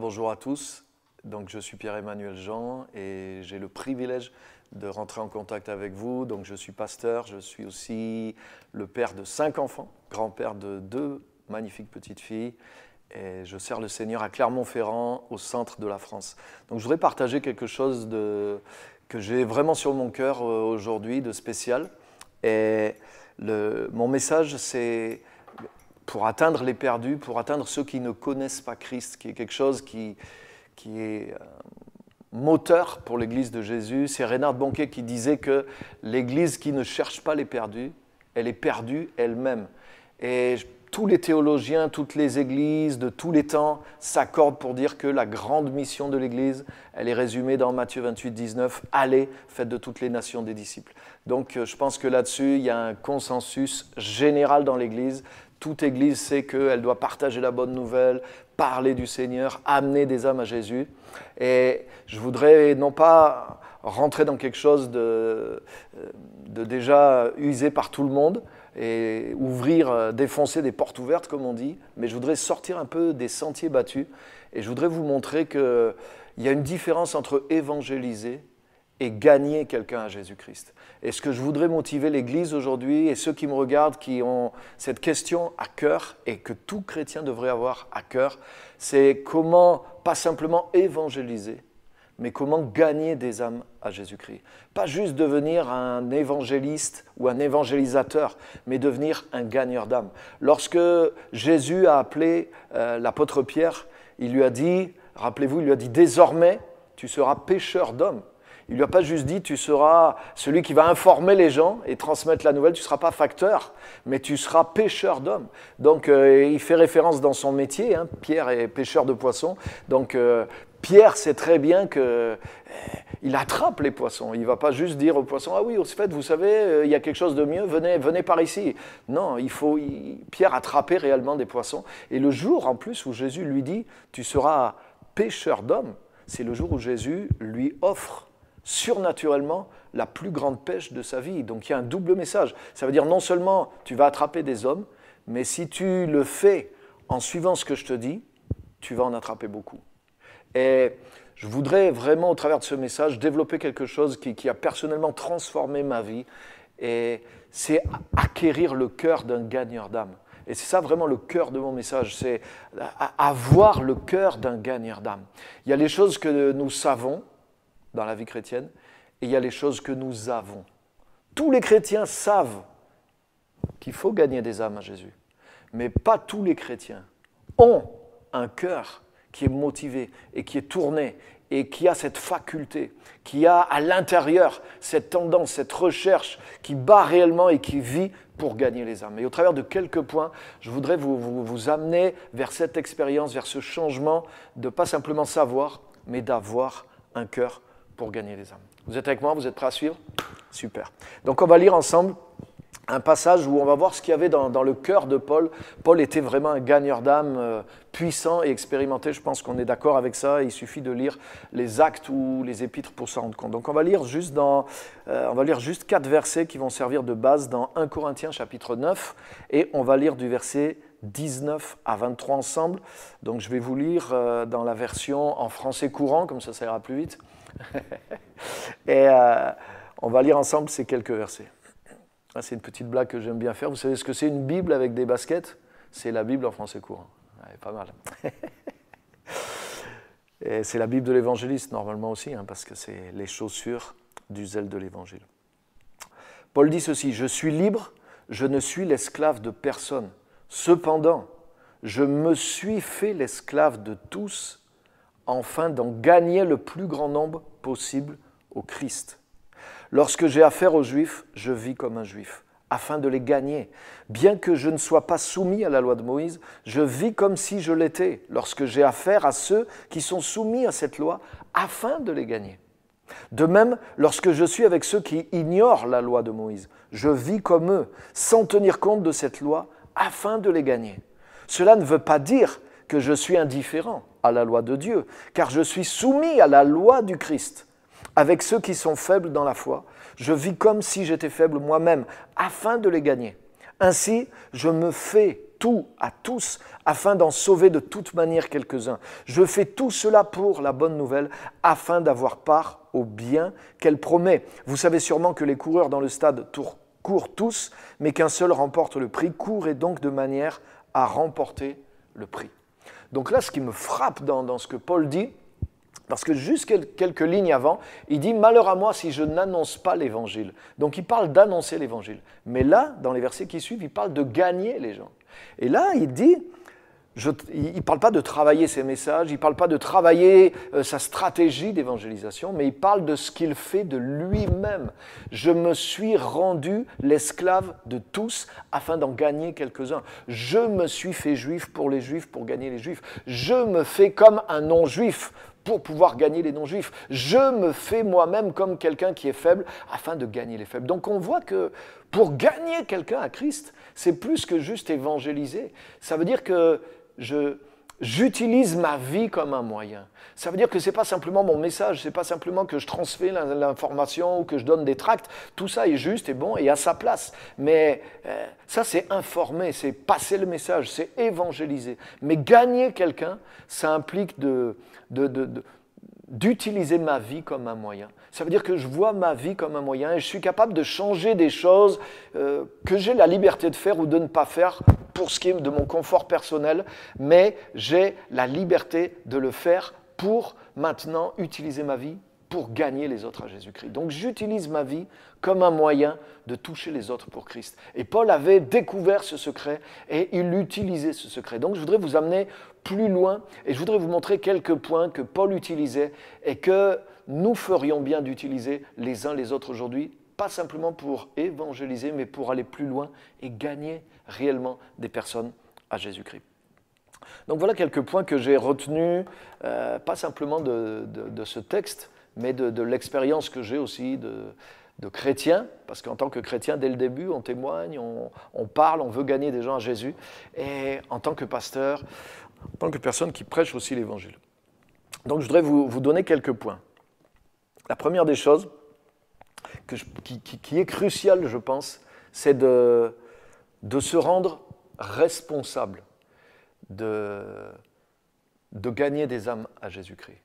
bonjour à tous. Donc, je suis Pierre-Emmanuel Jean et j'ai le privilège de rentrer en contact avec vous. Donc, je suis pasteur, je suis aussi le père de 5 enfants, grand-père de 2 magnifiques petites filles. Et je sers le Seigneur à Clermont-Ferrand, au centre de la France. Donc, je voudrais partager quelque chose que j'ai vraiment sur mon cœur aujourd'hui, de spécial. Et mon message, c'est pour atteindre les perdus, pour atteindre ceux qui ne connaissent pas Christ, qui est quelque chose qui est moteur pour l'Église de Jésus. C'est Reinhard Bonnke qui disait que l'Église qui ne cherche pas les perdus, elle est perdue elle-même. Et tous les théologiens, toutes les églises de tous les temps s'accordent pour dire que la grande mission de l'Église, elle est résumée dans Matthieu 28, 19, « Allez, faites de toutes les nations des disciples ». Donc je pense que là-dessus, il y a un consensus général dans l'Église. Toute Église sait qu'elle doit partager la bonne nouvelle, parler du Seigneur, amener des âmes à Jésus. Et je voudrais non pas rentrer dans quelque chose de déjà usé par tout le monde et défoncer des portes ouvertes, comme on dit, mais je voudrais sortir un peu des sentiers battus et je voudrais vous montrer qu'il y a une différence entre évangéliser et gagner quelqu'un à Jésus-Christ. Et ce que je voudrais motiver l'Église aujourd'hui et ceux qui me regardent, qui ont cette question à cœur et que tout chrétien devrait avoir à cœur, c'est comment, pas simplement évangéliser, mais comment gagner des âmes à Jésus-Christ. Pas juste devenir un évangéliste ou un évangélisateur, mais devenir un gagneur d'âmes. Lorsque Jésus a appelé l'apôtre Pierre, il lui a dit, rappelez-vous, il lui a dit « Désormais, tu seras pêcheur d'hommes ». Il ne lui a pas juste dit, tu seras celui qui va informer les gens et transmettre la nouvelle, tu ne seras pas facteur, mais tu seras pêcheur d'hommes. Donc, il fait référence dans son métier, hein, Pierre est pêcheur de poissons. Donc, Pierre sait très bien qu'il attrape les poissons. Il ne va pas juste dire aux poissons, ah oui, au fait, vous savez, il y a quelque chose de mieux, venez par ici. Non, Pierre attrapait réellement des poissons. Et le jour, en plus, où Jésus lui dit, tu seras pêcheur d'hommes, c'est le jour où Jésus lui offre surnaturellement la plus grande pêche de sa vie. Donc il y a un double message. Ça veut dire non seulement tu vas attraper des hommes, mais si tu le fais en suivant ce que je te dis, tu vas en attraper beaucoup. Et je voudrais vraiment, au travers de ce message, développer quelque chose qui a personnellement transformé ma vie. Et c'est acquérir le cœur d'un gagneur d'âme. Et c'est ça vraiment le cœur de mon message, c'est avoir le cœur d'un gagneur d'âme. Il y a les choses que nous savons dans la vie chrétienne, et il y a les choses que nous avons. Tous les chrétiens savent qu'il faut gagner des âmes à Jésus, mais pas tous les chrétiens ont un cœur qui est motivé et qui est tourné et qui a cette faculté, qui a à l'intérieur cette tendance, cette recherche qui bat réellement et qui vit pour gagner les âmes. Et au travers de quelques points, je voudrais vous amener vers cette expérience, vers ce changement de pas simplement savoir, mais d'avoir un cœur pour gagner les âmes. Vous êtes avec moi? Vous êtes prêts à suivre? Super. Donc on va lire ensemble un passage où on va voir ce qu'il y avait dans le cœur de Paul. Paul était vraiment un gagneur d'âme puissant et expérimenté. Je pense qu'on est d'accord avec ça. Il suffit de lire les actes ou les épîtres pour s'en rendre compte. Donc on va lire juste 4 versets qui vont servir de base dans 1 Corinthiens chapitre 9 et on va lire du verset 19 à 23 ensemble. Donc je vais vous lire dans la version en français courant, comme ça ira plus vite. Et on va lire ensemble ces quelques versets. C'est une petite blague que j'aime bien faire. Vous savez ce que c'est une Bible avec des baskets? C'est la Bible en français courant. Ouais, pas mal. Et c'est la Bible de l'évangéliste normalement aussi, hein, parce que c'est les chaussures du zèle de l'évangile. Paul dit ceci, « Je suis libre, je ne suis l'esclave de personne. Cependant, je me suis fait l'esclave de tous, afin d'en gagner le plus grand nombre possible au Christ. Lorsque j'ai affaire aux Juifs, je vis comme un Juif, afin de les gagner. Bien que je ne sois pas soumis à la loi de Moïse, je vis comme si je l'étais, lorsque j'ai affaire à ceux qui sont soumis à cette loi, afin de les gagner. De même, lorsque je suis avec ceux qui ignorent la loi de Moïse, je vis comme eux, sans tenir compte de cette loi, afin de les gagner. Cela ne veut pas dire que je suis indifférent à la loi de Dieu, car je suis soumis à la loi du Christ. Avec ceux qui sont faibles dans la foi, je vis comme si j'étais faible moi-même, afin de les gagner. Ainsi, je me fais tout à tous afin d'en sauver de toute manière quelques-uns. Je fais tout cela pour la bonne nouvelle afin d'avoir part au bien qu'elle promet. Vous savez sûrement que les coureurs dans le stade courent tous, mais qu'un seul remporte le prix. Courez donc de manière à remporter le prix. Donc là, ce qui me frappe dans ce que Paul dit, parce que juste quelques lignes avant, il dit « Malheur à moi si je n'annonce pas l'évangile ». Donc il parle d'annoncer l'évangile. Mais là, dans les versets qui suivent, il parle de gagner les gens. Et là, il dit, il ne parle pas de travailler ses messages, il ne parle pas de travailler sa stratégie d'évangélisation, mais il parle de ce qu'il fait de lui-même. Je me suis rendu l'esclave de tous afin d'en gagner quelques-uns. Je me suis fait juif pour les juifs, pour gagner les juifs. Je me fais comme un non-juif pour pouvoir gagner les non-juifs. Je me fais moi-même comme quelqu'un qui est faible afin de gagner les faibles. Donc on voit que pour gagner quelqu'un à Christ, c'est plus que juste évangéliser. Ça veut dire que j'utilise ma vie comme un moyen. Ça veut dire que ce n'est pas simplement mon message, ce n'est pas simplement que je transmets l'information ou que je donne des tracts. Tout ça est juste et bon et à sa place. Mais ça, c'est informer, c'est passer le message, c'est évangéliser. Mais gagner quelqu'un, ça implique d'utiliser ma vie comme un moyen. Ça veut dire que je vois ma vie comme un moyen et je suis capable de changer des choses que j'ai la liberté de faire ou de ne pas faire pour ce qui est de mon confort personnel, mais j'ai la liberté de le faire pour maintenant utiliser ma vie pour gagner les autres à Jésus-Christ. Donc j'utilise ma vie comme un moyen de toucher les autres pour Christ. Et Paul avait découvert ce secret et il utilisait ce secret. Donc je voudrais vous amener plus loin et je voudrais vous montrer quelques points que Paul utilisait et que nous ferions bien d'utiliser les uns les autres aujourd'hui, pas simplement pour évangéliser, mais pour aller plus loin et gagner réellement des personnes à Jésus-Christ. Donc voilà quelques points que j'ai retenus, pas simplement de ce texte, mais de l'expérience que j'ai aussi de chrétien, parce qu'en tant que chrétien, dès le début, on témoigne, on parle, on veut gagner des gens à Jésus, et en tant que pasteur, en tant que personne qui prêche aussi l'Évangile. Donc je voudrais vous donner quelques points. La première des choses qui est cruciale, je pense, c'est de se rendre responsable de gagner des âmes à Jésus-Christ.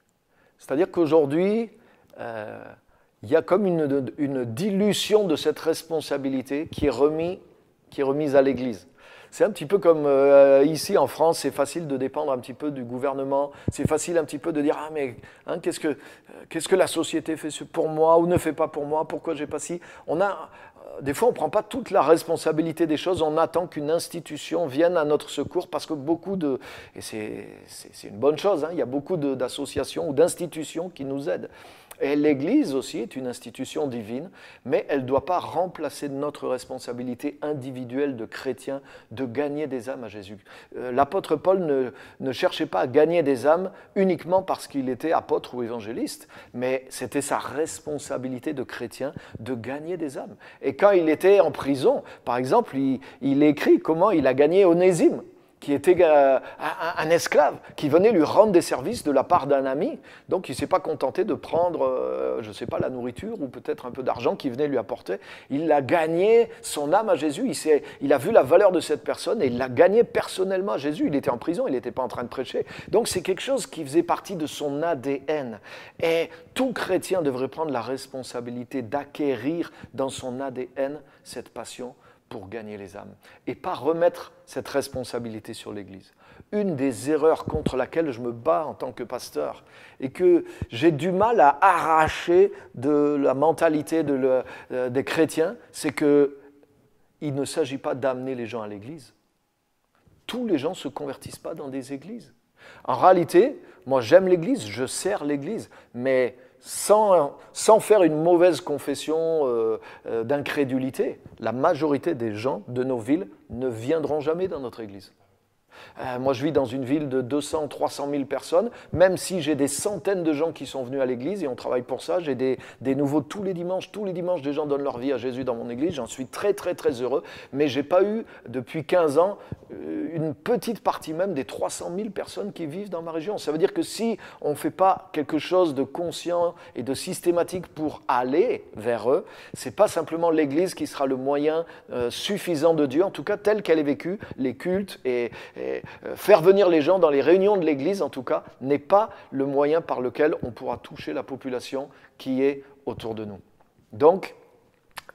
C'est-à-dire qu'aujourd'hui, il y a comme une dilution de cette responsabilité qui est remise à l'Église. C'est un petit peu comme ici en France, c'est facile de dépendre un petit peu du gouvernement, c'est facile un petit peu de dire « Ah mais hein, qu'est-ce que la société fait pour moi ou ne fait pas pour moi, pourquoi j'ai pas si ?» Des fois, on ne prend pas toute la responsabilité des choses, on attend qu'une institution vienne à notre secours parce que et c'est une bonne chose, hein, il y a beaucoup d'associations ou d'institutions qui nous aident. Et l'Église aussi est une institution divine, mais elle ne doit pas remplacer notre responsabilité individuelle de chrétiens de gagner des âmes à Jésus. L'apôtre Paul ne cherchait pas à gagner des âmes uniquement parce qu'il était apôtre ou évangéliste, mais c'était sa responsabilité de chrétien de gagner des âmes. Et quand il était en prison, par exemple, il écrit comment il a gagné Onésime, qui était un esclave, qui venait lui rendre des services de la part d'un ami. Donc il ne s'est pas contenté de prendre, je ne sais pas, la nourriture ou peut-être un peu d'argent qu'il venait lui apporter. Il a gagné son âme à Jésus. Il a vu la valeur de cette personne et il l'a gagné personnellement à Jésus. Il était en prison, il n'était pas en train de prêcher. Donc c'est quelque chose qui faisait partie de son ADN. Et tout chrétien devrait prendre la responsabilité d'acquérir dans son ADN cette passion pour gagner les âmes, et pas remettre cette responsabilité sur l'Église. Une des erreurs contre laquelle je me bats en tant que pasteur, et que j'ai du mal à arracher de la mentalité des chrétiens, c'est qu'il ne s'agit pas d'amener les gens à l'Église. Tous les gens ne se convertissent pas dans des églises. En réalité, moi j'aime l'Église, je sers l'Église, mais sans faire une mauvaise confession d'incrédulité, la majorité des gens de nos villes ne viendront jamais dans notre église. Moi, je vis dans une ville de 200, 300 000 personnes, même si j'ai des centaines de gens qui sont venus à l'église et on travaille pour ça. J'ai des nouveaux tous les dimanches, des gens donnent leur vie à Jésus dans mon église. J'en suis très, très, très heureux, mais je n'ai pas eu, depuis 15 ans, une petite partie même des 300 000 personnes qui vivent dans ma région. Ça veut dire que si on ne fait pas quelque chose de conscient et de systématique pour aller vers eux, ce n'est pas simplement l'Église qui sera le moyen suffisant de Dieu, en tout cas tel qu'elle est vécue, les cultes et faire venir les gens dans les réunions de l'Église, en tout cas, n'est pas le moyen par lequel on pourra toucher la population qui est autour de nous. Donc,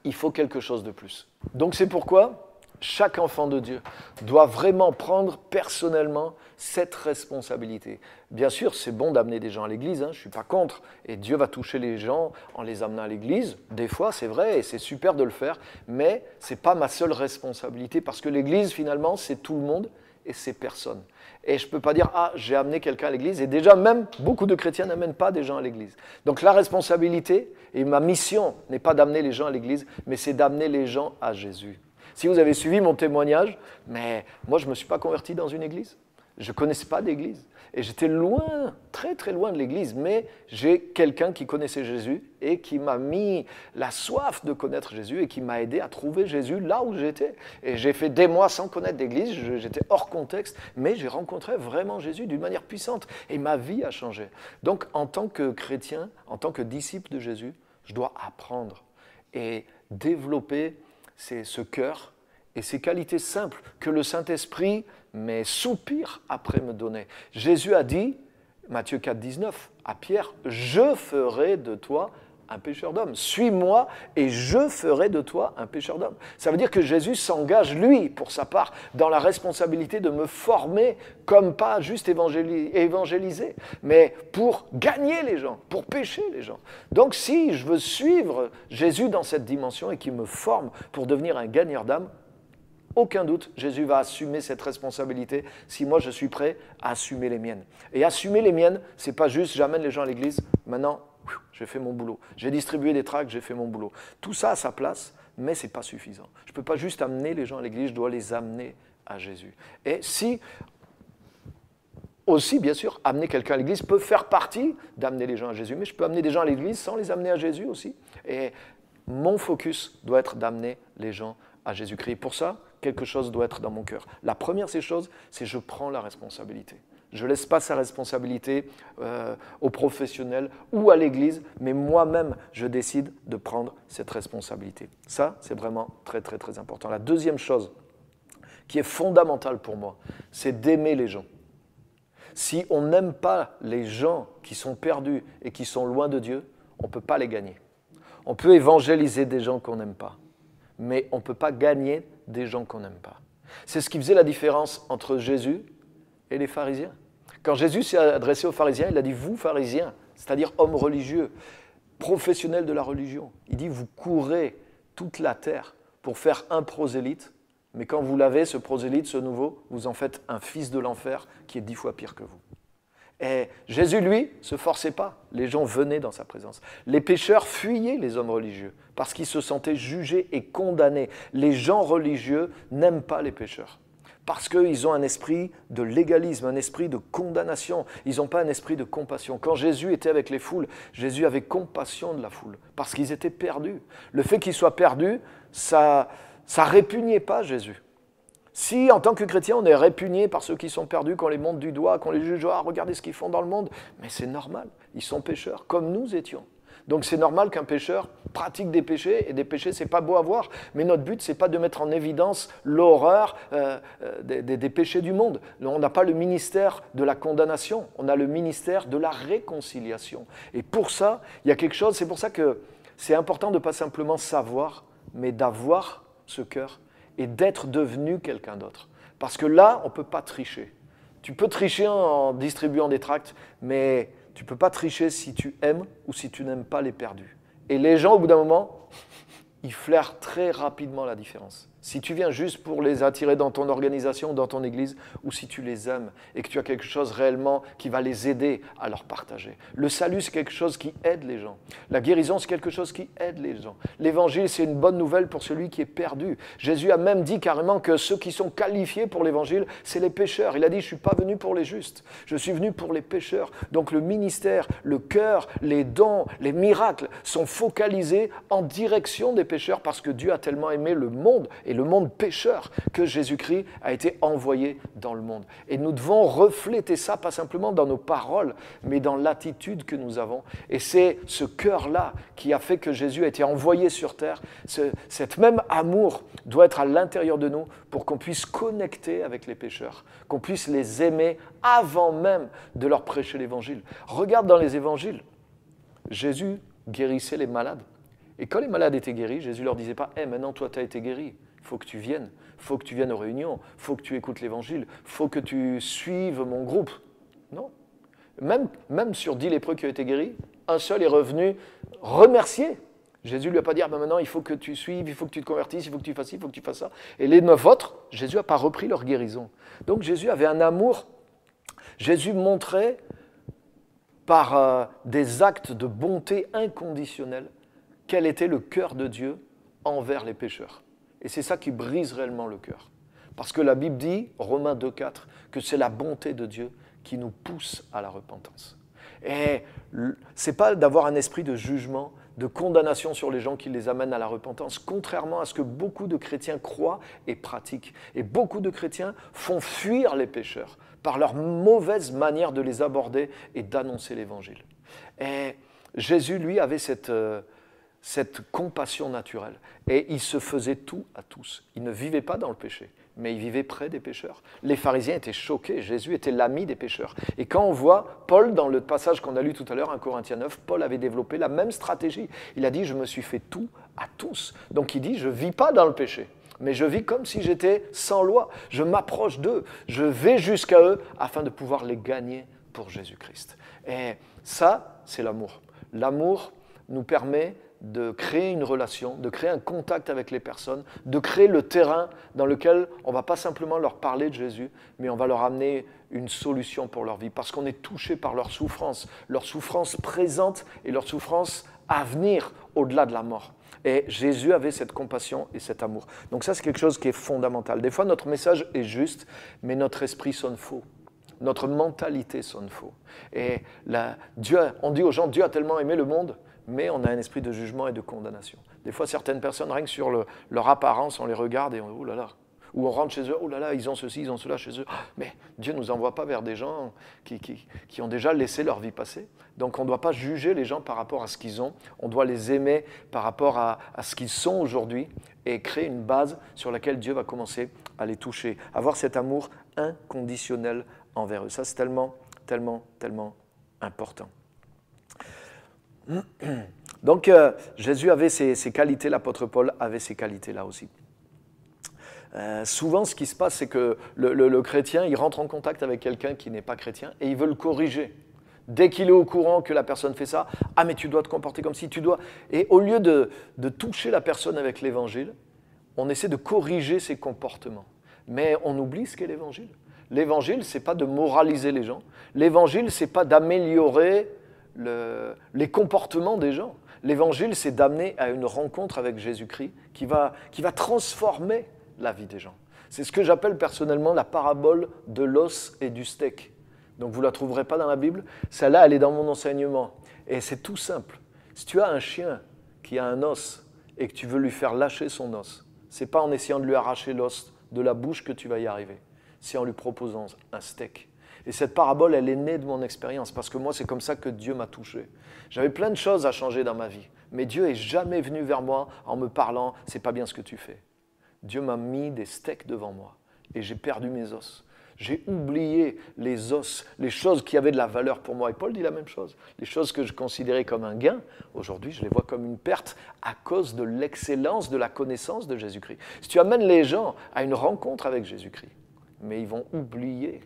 il faut quelque chose de plus. Donc c'est pourquoi chaque enfant de Dieu doit vraiment prendre personnellement cette responsabilité. Bien sûr, c'est bon d'amener des gens à l'église, je ne suis pas contre, et Dieu va toucher les gens en les amenant à l'église. Des fois, c'est vrai, et c'est super de le faire, mais ce n'est pas ma seule responsabilité, parce que l'église, finalement, c'est tout le monde et c'est personne. Et je ne peux pas dire, ah, j'ai amené quelqu'un à l'église, et déjà même, beaucoup de chrétiens n'amènent pas des gens à l'église. Donc la responsabilité, et ma mission n'est pas d'amener les gens à l'église, mais c'est d'amener les gens à Jésus. Si vous avez suivi mon témoignage, mais moi je ne me suis pas converti dans une église. Je ne connaissais pas d'église. Et j'étais loin, très très loin de l'église, mais j'ai quelqu'un qui connaissait Jésus et qui m'a mis la soif de connaître Jésus et qui m'a aidé à trouver Jésus là où j'étais. Et j'ai fait des mois sans connaître d'église, j'étais hors contexte, mais j'ai rencontré vraiment Jésus d'une manière puissante et ma vie a changé. Donc en tant que chrétien, en tant que disciple de Jésus, je dois apprendre et développer ce cœur et ces qualités simples que le Saint-Esprit soupire après me donner. Jésus a dit, Matthieu 4, 19, à Pierre, « Je ferai de toi un pécheur d'hommes. Suis-moi et je ferai de toi un pécheur d'hommes. » Ça veut dire que Jésus s'engage, lui, pour sa part, dans la responsabilité de me former comme pas juste évangéliser, mais pour gagner les gens, pour pécher les gens. Donc si je veux suivre Jésus dans cette dimension et qu'il me forme pour devenir un gagneur d'âme, aucun doute, Jésus va assumer cette responsabilité si moi je suis prêt à assumer les miennes. Et assumer les miennes, c'est pas juste j'amène les gens à l'église, maintenant j'ai fait mon boulot. J'ai distribué des tracts, j'ai fait mon boulot. Tout ça a sa place, mais ce n'est pas suffisant. Je ne peux pas juste amener les gens à l'église, je dois les amener à Jésus. Et si, aussi bien sûr, amener quelqu'un à l'église peut faire partie d'amener les gens à Jésus, mais je peux amener des gens à l'église sans les amener à Jésus aussi. Et mon focus doit être d'amener les gens à Jésus-Christ. Pour ça, quelque chose doit être dans mon cœur. La première de ces choses, c'est je prends la responsabilité. Je ne laisse pas sa responsabilité aux professionnels ou à l'Église, mais moi-même, je décide de prendre cette responsabilité. Ça, c'est vraiment très, très, très important. La deuxième chose qui est fondamentale pour moi, c'est d'aimer les gens. Si on n'aime pas les gens qui sont perdus et qui sont loin de Dieu, on ne peut pas les gagner. On peut évangéliser des gens qu'on n'aime pas, mais on ne peut pas gagner des gens qu'on n'aime pas. C'est ce qui faisait la différence entre Jésus et les pharisiens. Quand Jésus s'est adressé aux pharisiens, il a dit « vous, pharisiens », c'est-à-dire hommes religieux, professionnels de la religion. Il dit « vous courez toute la terre pour faire un prosélyte, mais quand vous l'avez, ce prosélyte, ce nouveau, vous en faites un fils de l'enfer qui est 10 fois pire que vous. » Et Jésus, lui, ne se forçait pas. Les gens venaient dans sa présence. Les pécheurs fuyaient les hommes religieux parce qu'ils se sentaient jugés et condamnés. Les gens religieux n'aiment pas les pécheurs parce qu'ils ont un esprit de légalisme, un esprit de condamnation. Ils n'ont pas un esprit de compassion. Quand Jésus était avec les foules, Jésus avait compassion de la foule parce qu'ils étaient perdus. Le fait qu'ils soient perdus, ça répugnait pas Jésus. Si, en tant que chrétien, on est répugné par ceux qui sont perdus, qu'on les monte du doigt, qu'on les juge, « Ah, regardez ce qu'ils font dans le monde », mais c'est normal, ils sont pécheurs, comme nous étions. Donc c'est normal qu'un pécheur pratique des péchés, et des péchés, c'est pas beau à voir, mais notre but, c'est pas de mettre en évidence l'horreur des péchés du monde. On n'a pas le ministère de la condamnation, on a le ministère de la réconciliation. Et pour ça, il y a quelque chose, c'est pour ça que c'est important de ne pas simplement savoir, mais d'avoir ce cœur, et d'être devenu quelqu'un d'autre. Parce que là, on ne peut pas tricher. Tu peux tricher en distribuant des tracts, mais tu ne peux pas tricher si tu aimes ou si tu n'aimes pas les perdus. Et les gens, au bout d'un moment, ils flairent très rapidement la différence. Si tu viens juste pour les attirer dans ton organisation, dans ton église, ou si tu les aimes et que tu as quelque chose réellement qui va les aider à leur partager. Le salut, c'est quelque chose qui aide les gens. La guérison, c'est quelque chose qui aide les gens. L'évangile, c'est une bonne nouvelle pour celui qui est perdu. Jésus a même dit carrément que ceux qui sont qualifiés pour l'évangile, c'est les pécheurs. Il a dit, je ne suis pas venu pour les justes, je suis venu pour les pécheurs. Donc le ministère, le cœur, les dons, les miracles sont focalisés en direction des pécheurs parce que Dieu a tellement aimé le monde et le monde pécheur que Jésus-Christ a été envoyé dans le monde. Et nous devons refléter ça, pas simplement dans nos paroles, mais dans l'attitude que nous avons. Et c'est ce cœur-là qui a fait que Jésus a été envoyé sur terre. Cet même amour doit être à l'intérieur de nous pour qu'on puisse connecter avec les pécheurs, qu'on puisse les aimer avant même de leur prêcher l'évangile. Regarde dans les évangiles, Jésus guérissait les malades. Et quand les malades étaient guéris, Jésus ne leur disait pas « Hey, maintenant toi tu as été guéri, il faut que tu viennes aux réunions, il faut que tu écoutes l'évangile, il faut que tu suives mon groupe. » Non. Même sur 10 lépreux qui ont été guéris, un seul est revenu remercier. Jésus ne lui a pas dit « maintenant il faut que tu suives, il faut que tu te convertisses, il faut que tu fasses ci, il faut que tu fasses ça. » Et les 9 autres, Jésus n'a pas repris leur guérison. Donc Jésus avait un amour. Jésus montrait par des actes de bonté inconditionnelle quel était le cœur de Dieu envers les pécheurs. Et c'est ça qui brise réellement le cœur. Parce que la Bible dit, Romains 2,4, que c'est la bonté de Dieu qui nous pousse à la repentance. Et ce n'est pas d'avoir un esprit de jugement, de condamnation sur les gens qui les amènent à la repentance, contrairement à ce que beaucoup de chrétiens croient et pratiquent. Et beaucoup de chrétiens font fuir les pécheurs par leur mauvaise manière de les aborder et d'annoncer l'évangile. Et Jésus, lui, avait cette compassion naturelle. Et il se faisait tout à tous. Il ne vivait pas dans le péché, mais il vivait près des pécheurs. Les pharisiens étaient choqués. Jésus était l'ami des pécheurs. Et quand on voit Paul, dans le passage qu'on a lu tout à l'heure, 1 Corinthiens 9, Paul avait développé la même stratégie. Il a dit « Je me suis fait tout à tous ». Donc il dit « Je ne vis pas dans le péché, mais je vis comme si j'étais sans loi. Je m'approche d'eux. Je vais jusqu'à eux afin de pouvoir les gagner pour Jésus-Christ. » Et ça, c'est l'amour. L'amour nous permet de créer une relation, de créer un contact avec les personnes, de créer le terrain dans lequel on ne va pas simplement leur parler de Jésus, mais on va leur amener une solution pour leur vie, parce qu'on est touché par leur souffrance présente et leur souffrance à venir au-delà de la mort. Et Jésus avait cette compassion et cet amour. Donc ça, c'est quelque chose qui est fondamental. Des fois, notre message est juste, mais notre esprit sonne faux. Notre mentalité sonne faux. Et on dit aux gens, Dieu a tellement aimé le monde, mais on a un esprit de jugement et de condamnation. Des fois, certaines personnes, rien que sur leur apparence, on les regarde et on dit « Oh là là !» Ou on rentre chez eux « Oh là là, ils ont ceci, ils ont cela chez eux. » Mais Dieu ne nous envoie pas vers des gens qui ont déjà laissé leur vie passer. Donc on ne doit pas juger les gens par rapport à ce qu'ils ont. On doit les aimer par rapport à ce qu'ils sont aujourd'hui et créer une base sur laquelle Dieu va commencer à les toucher. Avoir cet amour inconditionnel envers eux. Ça, c'est tellement, tellement, tellement important. Donc, Jésus avait ces qualités, l'apôtre Paul avait ces qualités-là aussi. Souvent, ce qui se passe, c'est que le chrétien, il rentre en contact avec quelqu'un qui n'est pas chrétien et il veut le corriger. Dès qu'il est au courant que la personne fait ça, « Ah, mais tu dois te comporter comme si tu dois… » Et au lieu de toucher la personne avec l'évangile, on essaie de corriger ses comportements. Mais on oublie ce qu'est l'évangile. L'évangile, ce n'est pas de moraliser les gens. L'évangile, ce n'est pas d'améliorer les comportements des gens. L'évangile, c'est d'amener à une rencontre avec Jésus-Christ qui va transformer la vie des gens. C'est ce que j'appelle personnellement la parabole de l'os et du steak. Donc vous ne la trouverez pas dans la Bible. Celle-là, elle est dans mon enseignement. Et c'est tout simple. Si tu as un chien qui a un os et que tu veux lui faire lâcher son os, ce n'est pas en essayant de lui arracher l'os de la bouche que tu vas y arriver. C'est en lui proposant un steak. Et cette parabole, elle est née de mon expérience, parce que moi, c'est comme ça que Dieu m'a touché. J'avais plein de choses à changer dans ma vie, mais Dieu n'est jamais venu vers moi en me parlant « c'est pas bien ce que tu fais ». Dieu m'a mis des steaks devant moi, et j'ai perdu mes os. J'ai oublié les os, les choses qui avaient de la valeur pour moi. Et Paul dit la même chose. Les choses que je considérais comme un gain, aujourd'hui, je les vois comme une perte à cause de l'excellence de la connaissance de Jésus-Christ. Si tu amènes les gens à une rencontre avec Jésus-Christ, mais ils vont oublier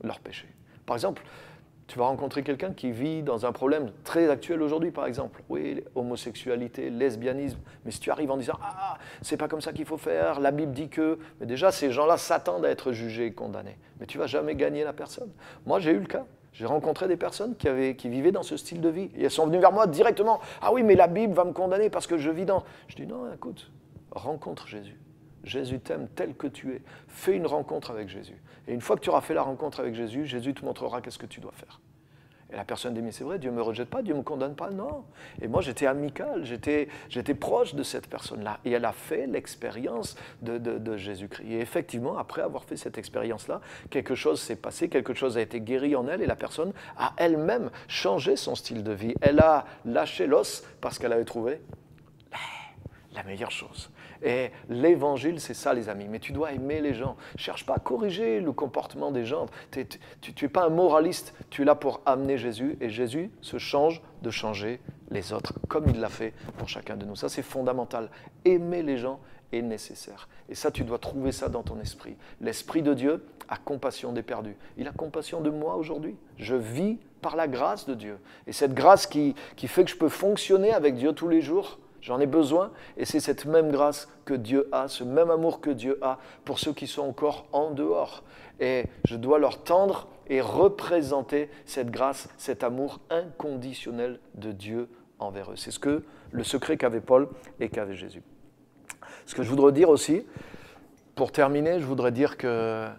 leur péché. Par exemple, tu vas rencontrer quelqu'un qui vit dans un problème très actuel aujourd'hui, par exemple. Oui, homosexualité, lesbianisme. Mais si tu arrives en disant « Ah, c'est pas comme ça qu'il faut faire, la Bible dit que… » Mais déjà, ces gens-là s'attendent à être jugés et condamnés. Mais tu ne vas jamais gagner la personne. Moi, j'ai eu le cas. J'ai rencontré des personnes qui vivaient dans ce style de vie. Et elles sont venues vers moi directement. « Ah oui, mais la Bible va me condamner parce que je vis dans… » Je dis « Non, écoute, rencontre Jésus. Jésus t'aime tel que tu es. Fais une rencontre avec Jésus. Et une fois que tu auras fait la rencontre avec Jésus, Jésus te montrera qu'est-ce que tu dois faire. Et la personne dit, mais c'est vrai, Dieu ne me rejette pas, Dieu ne me condamne pas, non. Et moi, j'étais amical, j'étais proche de cette personne-là. Et elle a fait l'expérience de Jésus-Christ. Et effectivement, après avoir fait cette expérience-là, quelque chose s'est passé, quelque chose a été guéri en elle, et la personne a elle-même changé son style de vie. Elle a lâché l'os parce qu'elle avait trouvé la meilleure chose. Et l'évangile, c'est ça, les amis. Mais tu dois aimer les gens. Cherche pas à corriger le comportement des gens. Tu n'es pas un moraliste. Tu es là pour amener Jésus. Et Jésus se change de changer les autres, comme il l'a fait pour chacun de nous. Ça, c'est fondamental. Aimer les gens est nécessaire. Et ça, tu dois trouver ça dans ton esprit. L'Esprit de Dieu a compassion des perdus. Il a compassion de moi aujourd'hui. Je vis par la grâce de Dieu. Et cette grâce qui fait que je peux fonctionner avec Dieu tous les jours, j'en ai besoin, et c'est cette même grâce que Dieu a, ce même amour que Dieu a pour ceux qui sont encore en dehors. Et je dois leur tendre et représenter cette grâce, cet amour inconditionnel de Dieu envers eux. C'est le secret qu'avait Paul et qu'avait Jésus. Ce que je voudrais dire aussi, pour terminer, je voudrais dire que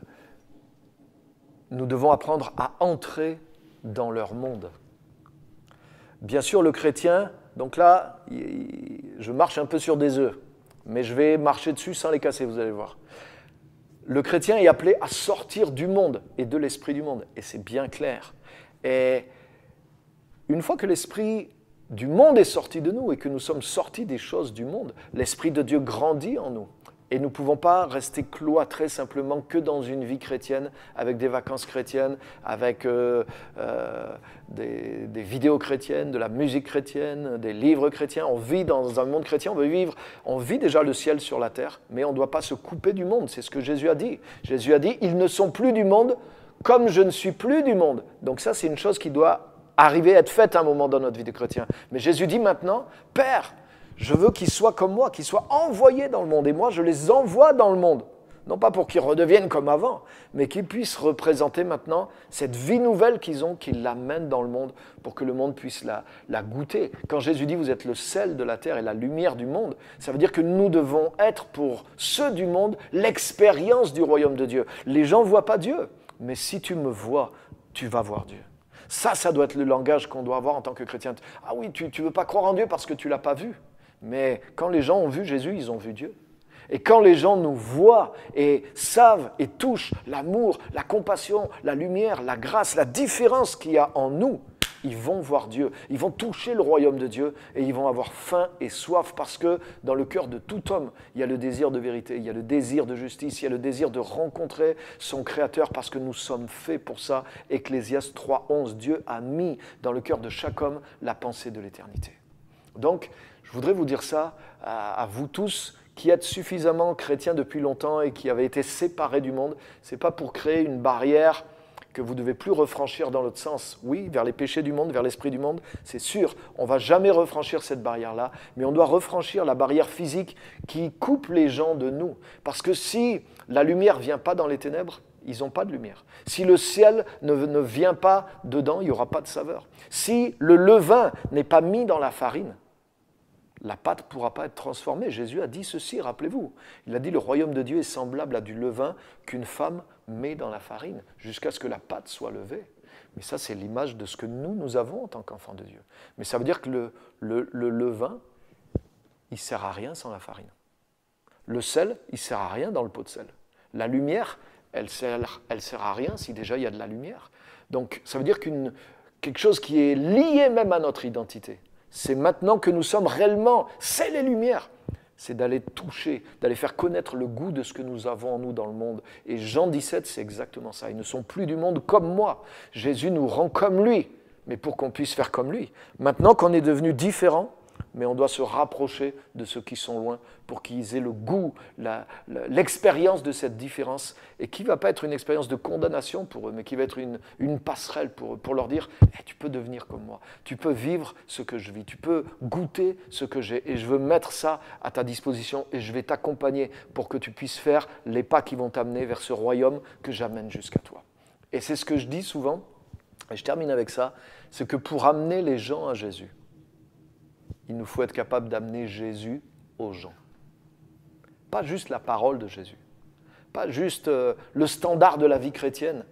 nous devons apprendre à entrer dans leur monde. Bien sûr, le chrétien, donc là, je marche un peu sur des œufs, mais je vais marcher dessus sans les casser, vous allez voir. Le chrétien est appelé à sortir du monde et de l'esprit du monde, et c'est bien clair. Et une fois que l'esprit du monde est sorti de nous et que nous sommes sortis des choses du monde, l'esprit de Dieu grandit en nous. Et nous ne pouvons pas rester cloîtrés simplement que dans une vie chrétienne, avec des vacances chrétiennes, avec des vidéos chrétiennes, de la musique chrétienne, des livres chrétiens. On vit dans un monde chrétien, on vit déjà le ciel sur la terre, mais on ne doit pas se couper du monde. C'est ce que Jésus a dit. Jésus a dit, ils ne sont plus du monde comme je ne suis plus du monde. Donc ça, c'est une chose qui doit arriver à être faite à un moment dans notre vie de chrétien. Mais Jésus dit maintenant, Père, je veux qu'ils soient comme moi, qu'ils soient envoyés dans le monde. Et moi, je les envoie dans le monde. Non pas pour qu'ils redeviennent comme avant, mais qu'ils puissent représenter maintenant cette vie nouvelle qu'ils ont, qu'ils l'amènent dans le monde pour que le monde puisse la goûter. Quand Jésus dit « vous êtes le sel de la terre et la lumière du monde », ça veut dire que nous devons être pour ceux du monde l'expérience du royaume de Dieu. Les gens ne voient pas Dieu, mais si tu me vois, tu vas voir Dieu. Ça doit être le langage qu'on doit avoir en tant que chrétien. Ah oui, tu ne veux pas croire en Dieu parce que tu ne l'as pas vu. Mais quand les gens ont vu Jésus, ils ont vu Dieu. Et quand les gens nous voient et savent et touchent l'amour, la compassion, la lumière, la grâce, la différence qu'il y a en nous, ils vont voir Dieu. Ils vont toucher le royaume de Dieu et ils vont avoir faim et soif parce que dans le cœur de tout homme, il y a le désir de vérité, il y a le désir de justice, il y a le désir de rencontrer son Créateur parce que nous sommes faits pour ça. Ecclésiaste 3:11, Dieu a mis dans le cœur de chaque homme la pensée de l'éternité. Donc, je voudrais vous dire ça à vous tous qui êtes suffisamment chrétiens depuis longtemps et qui avez été séparés du monde. Ce n'est pas pour créer une barrière que vous ne devez plus refranchir dans l'autre sens. Oui, vers les péchés du monde, vers l'esprit du monde, c'est sûr. On ne va jamais refranchir cette barrière-là, mais on doit refranchir la barrière physique qui coupe les gens de nous. Parce que si la lumière ne vient pas dans les ténèbres, ils n'ont pas de lumière. Si le ciel ne vient pas dedans, il n'y aura pas de saveur. Si le levain n'est pas mis dans la farine, la pâte ne pourra pas être transformée. Jésus a dit ceci, rappelez-vous. Il a dit, le royaume de Dieu est semblable à du levain qu'une femme met dans la farine, jusqu'à ce que la pâte soit levée. Mais ça, c'est l'image de ce que nous avons en tant qu'enfants de Dieu. Mais ça veut dire que le levain, il ne sert à rien sans la farine. Le sel, il ne sert à rien dans le pot de sel. La lumière, elle sert à rien si déjà il y a de la lumière. Donc, ça veut dire quelque chose qui est lié même à notre identité. C'est maintenant que nous sommes réellement sel et lumière. C'est d'aller toucher, d'aller faire connaître le goût de ce que nous avons en nous dans le monde. Et Jean 17, c'est exactement ça. Ils ne sont plus du monde comme moi. Jésus nous rend comme lui, mais pour qu'on puisse faire comme lui. Maintenant qu'on est devenus différents, mais on doit se rapprocher de ceux qui sont loin pour qu'ils aient le goût, l'expérience de cette différence, et qui ne va pas être une expérience de condamnation pour eux, mais qui va être une passerelle pour eux, pour leur dire hey, « tu peux devenir comme moi, tu peux vivre ce que je vis, tu peux goûter ce que j'ai, et je veux mettre ça à ta disposition, et je vais t'accompagner pour que tu puisses faire les pas qui vont t'amener vers ce royaume que j'amène jusqu'à toi. » Et c'est ce que je dis souvent, et je termine avec ça, c'est que pour amener les gens à Jésus, il nous faut être capable d'amener Jésus aux gens. Pas juste la parole de Jésus, pas juste le standard de la vie chrétienne.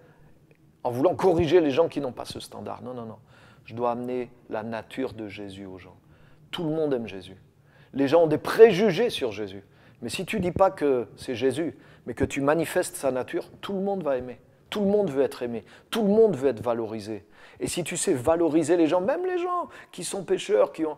en voulant corriger les gens qui n'ont pas ce standard. Non, non, non. Je dois amener la nature de Jésus aux gens. Tout le monde aime Jésus. Les gens ont des préjugés sur Jésus. Mais si tu ne dis pas que c'est Jésus, mais que tu manifestes sa nature, tout le monde va aimer. Tout le monde veut être aimé. Tout le monde veut être valorisé. Et si tu sais valoriser les gens, même les gens qui sont pécheurs, qui ont...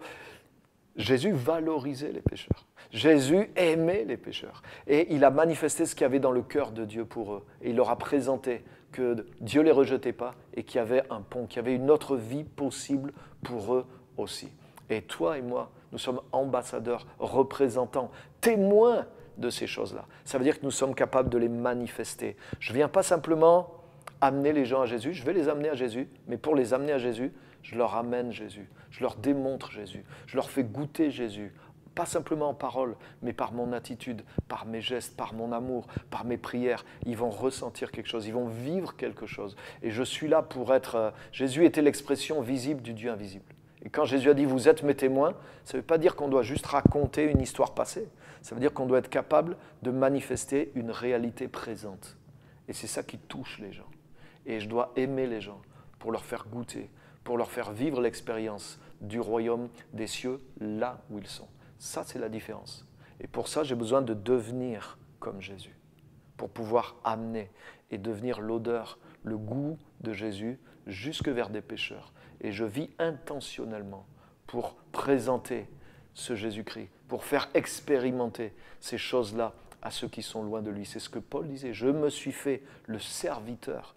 Jésus valorisait les pécheurs. Jésus aimait les pécheurs. Et il a manifesté ce qu'il y avait dans le cœur de Dieu pour eux. Et il leur a présenté que Dieu ne les rejetait pas et qu'il y avait un pont, qu'il y avait une autre vie possible pour eux aussi. Et toi et moi, nous sommes ambassadeurs, représentants, témoins de ces choses-là. Ça veut dire que nous sommes capables de les manifester. Je ne viens pas simplement amener les gens à Jésus, je vais les amener à Jésus, mais pour les amener à Jésus, je leur amène Jésus, je leur démontre Jésus, je leur fais goûter Jésus, pas simplement en parole, mais par mon attitude, par mes gestes, par mon amour, par mes prières. Ils vont ressentir quelque chose, ils vont vivre quelque chose. Et je suis là pour être... Jésus était l'expression visible du Dieu invisible. Et quand Jésus a dit « vous êtes mes témoins », ça ne veut pas dire qu'on doit juste raconter une histoire passée. Ça veut dire qu'on doit être capable de manifester une réalité présente. Et c'est ça qui touche les gens. Et je dois aimer les gens pour leur faire goûter, pour leur faire vivre l'expérience du royaume des cieux là où ils sont. Ça, c'est la différence. Et pour ça, j'ai besoin de devenir comme Jésus, pour pouvoir amener et devenir l'odeur, le goût de Jésus jusque vers des pécheurs. Et je vis intentionnellement pour présenter ce Jésus-Christ, pour faire expérimenter ces choses-là à ceux qui sont loin de lui. C'est ce que Paul disait, je me suis fait le serviteur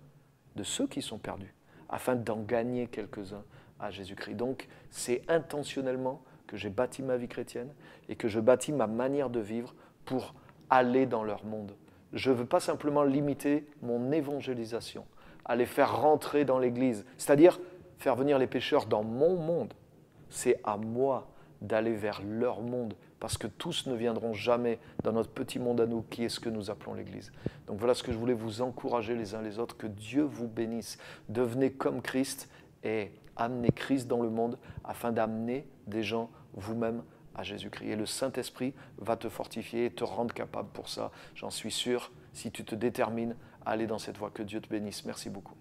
de ceux qui sont perdus, afin d'en gagner quelques-uns à Jésus-Christ. Donc, c'est intentionnellement que j'ai bâti ma vie chrétienne et que je bâtis ma manière de vivre pour aller dans leur monde. Je ne veux pas simplement limiter mon évangélisation, à les faire rentrer dans l'Église, c'est-à-dire faire venir les pécheurs dans mon monde. C'est à moi d'aller vers leur monde, parce que tous ne viendront jamais dans notre petit monde à nous, qui est ce que nous appelons l'Église. Donc voilà ce que je voulais vous encourager les uns les autres, que Dieu vous bénisse. Devenez comme Christ et amenez Christ dans le monde, afin d'amener des gens vous-même à Jésus-Christ. Et le Saint-Esprit va te fortifier et te rendre capable pour ça. J'en suis sûr, si tu te détermines à aller dans cette voie. Que Dieu te bénisse. Merci beaucoup.